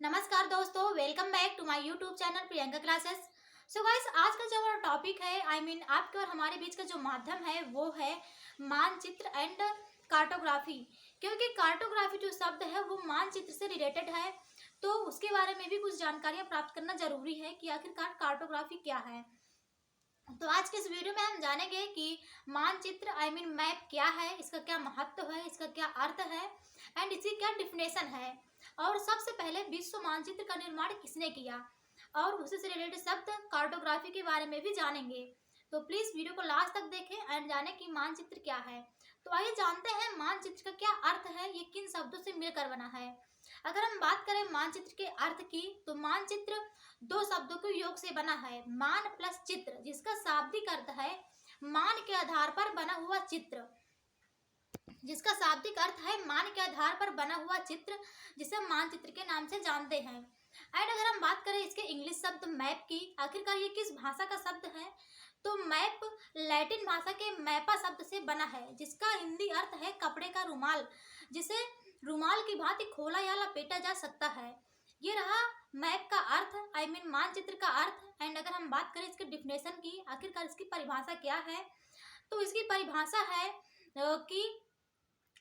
नमस्कार दोस्तों, welcome back to my YouTube channel Priyanka classes. So guys, आज का जो हमारा टॉपिक है आपके और हमारे बीच का जो माध्यम है वो है मानचित्र एंड कार्टोग्राफी। क्योंकि कार्टोग्राफी जो शब्द है वो मानचित्र से रिलेटेड है, तो उसके बारे में भी कुछ जानकारियां प्राप्त करना जरूरी है कि आखिरकार कार्टोग्राफी क्या है। तो आज के इस वीडियो में हम जानेंगे कि मानचित्र मैप क्या है, इसका क्या महत्व है, इसका क्या अर्थ है एंड इसकी क्या डिफिनेशन है, और सबसे पहले विश्व मानचित्र का निर्माण किसने किया, और उसी से रिलेटेड शब्द कार्टोग्राफी के बारे में भी जानेंगे। तो प्लीज वीडियो को लास्ट तक देखें एंड जाने कि मानचित्र क्या है। तो आइए जानते हैं मानचित्र का क्या अर्थ है, ये किन शब्दों से मिलकर बना है। अगर हम बात करें मानचित्र के अर्थ की, तो मानचित्र दो शब्दों के योग से बना है, मान प्लस चित्र, जिसका शाब्दिक अर्थ है मान के आधार पर बना हुआ चित्र। जिसका शाब्दिक अर्थ है मान के आधार पर बना हुआ चित्र, जिसे हम मानचित्र के नाम से जानते हैं। एंड अगर हम बात करें इसके इंग्लिश शब्द मैप की, आखिरकार ये किस भाषा का शब्द है, तो मैप लैटिन भाषा के मैपा शब्द से बना है, जिसका हिंदी अर्थ है कपड़े का रुमाल, जिसे रुमाल की भांति खोला या लपेटा जा सकता है। ये रहा मैप का अर्थ, मानचित्र का अर्थ। एंड अगर हम बात करें इसके डिफिनेशन की, आखिरकार इसकी परिभाषा क्या है, तो इसकी परिभाषा है कि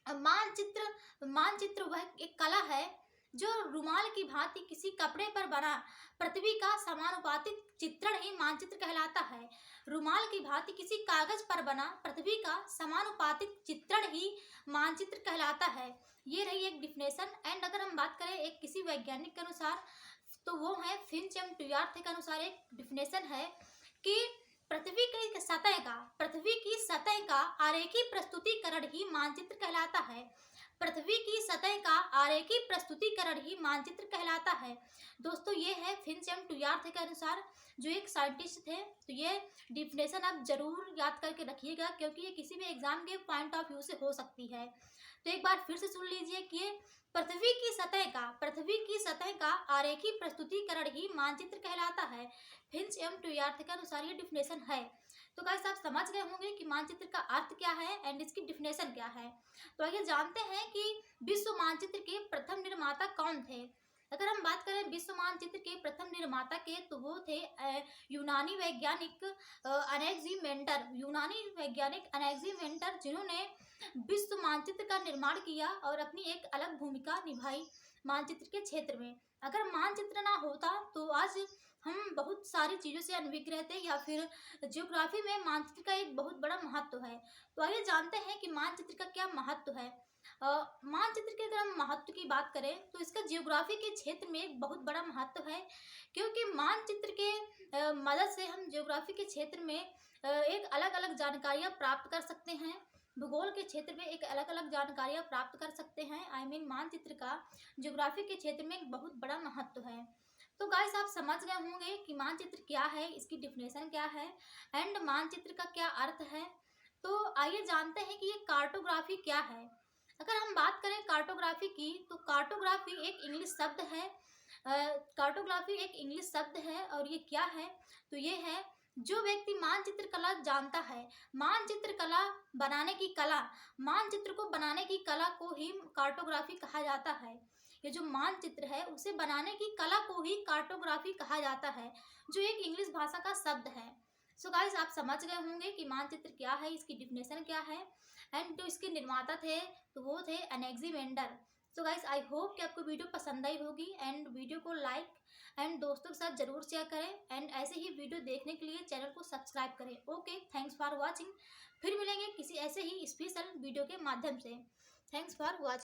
मानचित्र मानचित्र वह एक कला है जो रुमाल की भांति किसी कपड़े पर बना पृथ्वी का समानुपातिक चित्रण ही मानचित्र कहलाता है। रुमाल की भांति किसी कागज पर बना पृथ्वी का समानुपातिक चित्रण ही मानचित्र कहलाता है। ये रही एक डिफिनेशन। एंड अगर हम बात करें एक किसी वैज्ञानिक के अनुसार, तो वो है फिंच एंड ट्रुयार्थ के अनुसार एक डिफिनेशन है कि पृथ्वी की सतह का आरेखी प्रस्तुतिकरण ही मानचित्र कहलाता है। पृथ्वी की सतह का आरेखी प्रस्तुतिकरण ही मानचित्र कहलाता है। दोस्तों, ये है फिंच एंड ट्रुयार्थ के अनुसार, जो एक साइंटिस्ट थे। तो ये डिफिनेशन आप जरूर याद करके रखिएगा, क्योंकि ये किसी भी एग्जाम के पॉइंट ऑफ व्यू से हो सकती है। तो एक बार फिर से सुन लीजिए कि पृथ्वी की सतह का आरेखी प्रस्तुतिकरण ही मानचित्र कहलाता है। फिंच एवं ट्रुयार्थ के अनुसार ये डिफिनेशन है। तो गाइस, आप समझ गए होंगे कि मानचित्र का अर्थ क्या है एंड इसकी डिफिनेशन क्या है। तो आइए जानते हैं कि विश्व मानचित्र के प्रथम निर्माता कौन थे। अगर हम बात करें विश्व मानचित्र के प्रथम निर्माता के, तो वो थे यूनानी वैज्ञानिक अनेक्सिमेंडर, जिन्होंने विश्व मानचित्र का निर्माण किया और अपनी एक अलग भूमिका निभाई मानचित्र के क्षेत्र में। अगर मानचित्र ना होता तो आज हम बहुत सारी चीज़ों से अनभिज्ञ रहते, या फिर ज्योग्राफी में मानचित्र का एक बहुत बड़ा महत्व है। तो आइए जानते हैं कि मानचित्र का क्या महत्व है। मानचित्र के अगर हम महत्व की बात करें, तो इसका ज्योग्राफी के क्षेत्र में एक बहुत बड़ा महत्व है, क्योंकि मानचित्र के मदद से हम ज्योग्राफी के क्षेत्र में एक अलग अलग जानकारियाँ प्राप्त कर सकते हैं। भूगोल के क्षेत्र में एक अलग अलग जानकारियाँ प्राप्त कर सकते हैं। मानचित्र का ज्योग्राफी के क्षेत्र में एक बहुत बड़ा महत्व है। तो गाइस, आप समझ गए होंगे कि मानचित्र क्या है, इसकी डिफिनेशन क्या है एंड मानचित्र का क्या अर्थ है। तो आइए जानते हैं कि ये कार्टोग्राफी क्या है। अगर हम बात करें कार्टोग्राफी की, तो कार्टोग्राफी एक इंग्लिश शब्द है। और ये क्या है, तो ये है जो व्यक्ति मानचित्र कला जानता है, मानचित्र को बनाने की कला को ही कार्टोग्राफी कहा जाता है। ये जो मानचित्र है उसे बनाने की कला को ही कार्टोग्राफी कहा जाता है, जो एक इंग्लिश भाषा का शब्द है। सो गाइस, आप समझ गए होंगे कि मानचित्र क्या है, इसकी डिफिनेशन क्या है एंड जो इसके निर्माता थे, तो वो थे अनेक्सिमेंडर। सो गाइस, आई होप कि आपको वीडियो पसंद आई होगी एंड वीडियो को लाइक एंड दोस्तों के साथ जरूर शेयर करें एंड ऐसे ही वीडियो देखने के लिए चैनल को सब्सक्राइब करें। Okay, thanks for watching. फिर मिलेंगे किसी ऐसे ही स्पेशल वीडियो के माध्यम से। Thanks for watching.